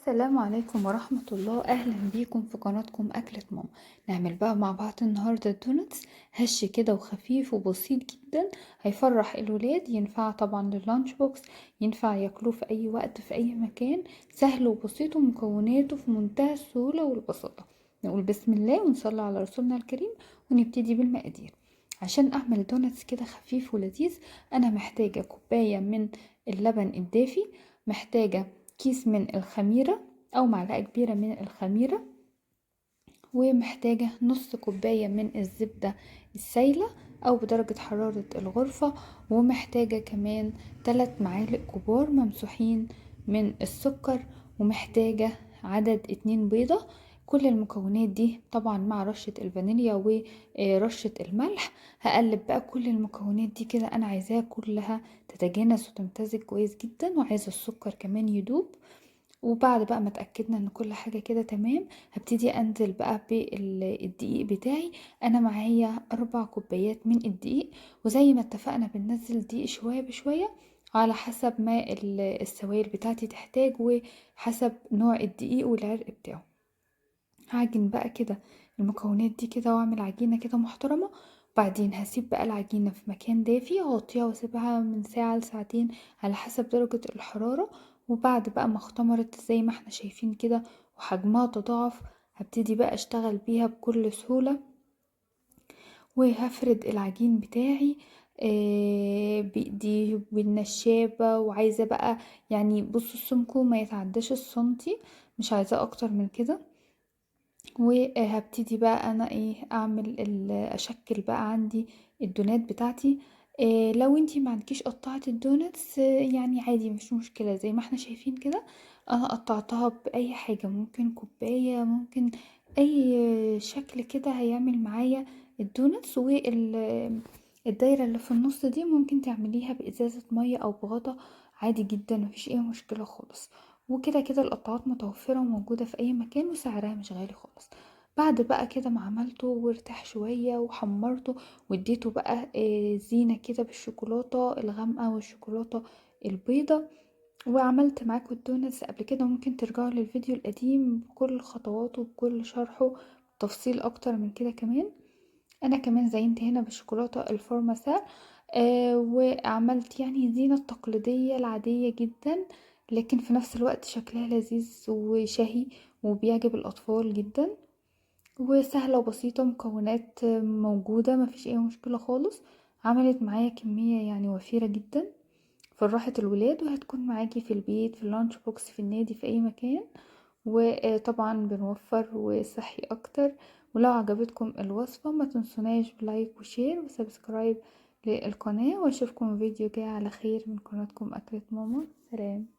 السلام عليكم ورحمة الله. أهلا بيكم في قناتكم أكلة ماما. نعمل بقى مع بعض النهاردة دونتس هش كده وخفيف وبسيط جدا، هيفرح الولاد، ينفع طبعا لللانش بوكس، ينفع ياكلوه في أي وقت في أي مكان، سهل وبسيط ومكوناته في منتهى السهولة والبساطة. نقول بسم الله ونصلي على رسولنا الكريم ونبتدي بالمقادير. عشان أعمل دونتس كده خفيف ولذيذ أنا محتاجة كوباية من اللبن الدافي، محتاجة كيس من الخميرة أو معلقة كبيرة من الخميرة، ومحتاجة نص كوباية من الزبدة السايلة أو بدرجة حرارة الغرفة، ومحتاجة كمان 3 معالق كبار ممسوحين من السكر، ومحتاجة عدد 2 بيضة. كل المكونات دي طبعا مع رشة الفانيليا ورشة الملح. هقلب بقى كل المكونات دي كده، أنا عايزاها كلها تتجانس وتمتزج كويس جدا، وعايزة السكر كمان يدوب. وبعد بقى ما اتأكدنا ان كل حاجة كده تمام، هبتدي انزل بقى بالدقيق بتاعي. انا معايا 4 كوبايات من الدقيق، وزي ما اتفقنا بننزل دقيق شوية بشوية على حسب ما السوائل بتاعتي تحتاج، وحسب نوع الدقيق والعرق بتاعه. هعجن بقى كده المكونات دي كده واعمل عجينة كده محترمة. بعدين هسيب بقى العجينة في مكان دافي، اغطيها واسيبها من ساعة لساعتين على حسب درجة الحرارة. وبعد بقى ما اختمرت زي ما احنا شايفين كده وحجمها تضاعف، هبتدي بقى اشتغل بيها بكل سهولة، وهفرد العجين بتاعي بايدي بالنشابة. وعايزة بقى يعني بصوا السمكو ما يتعداش السنتي، مش عايزاه اكتر من كده. وهبتدي بقى انا اعمل اشكل بقى عندي الدونات بتاعتي. لو انتي ما عندكيش قطعة الدوناتس يعني عادي مش مشكلة، زي ما احنا شايفين كده انا قطعتها باي حاجة، ممكن كوباية، ممكن اي شكل كده هيعمل معايا الدوناتس. والدايرة اللي في النص دي ممكن تعمليها بازازة مية او بغطا، عادي جدا مفيش اي مشكلة خالص. وكده كده القطعات متوفرة وموجودة في اي مكان وسعرها مش غالي خالص. بعد بقى كده ما عملته وارتاح شوية وحمرته واديته بقى زينة كده بالشوكولاتة الغامقة والشوكولاتة البيضة. وعملت معاكم الدونتس قبل كده، ممكن ترجعوا للفيديو القديم بكل خطواته بكل شرحه تفصيل اكتر من كده كمان. انا كمان زينت هنا بالشوكولاتة الفورماسا. وعملت يعني زينة التقليدية العادية جدا، لكن في نفس الوقت شكلها لذيذ وشهي وبيعجب الأطفال جدا، وسهلة وبسيطة، مكونات موجودة مفيش أي مشكلة خالص. عملت معايا كمية يعني وفيرة جدا، فرحت الولاد، وهتكون معاكي في البيت في اللانش بوكس في النادي في أي مكان. وطبعا بنوفر وصحي أكتر. ولو عجبتكم الوصفة ما تنسوناش بلايك وشير وسبسكرايب للقناة، واشوفكم فيديو جاي على خير من قناتكم أكلة ماما. سلام.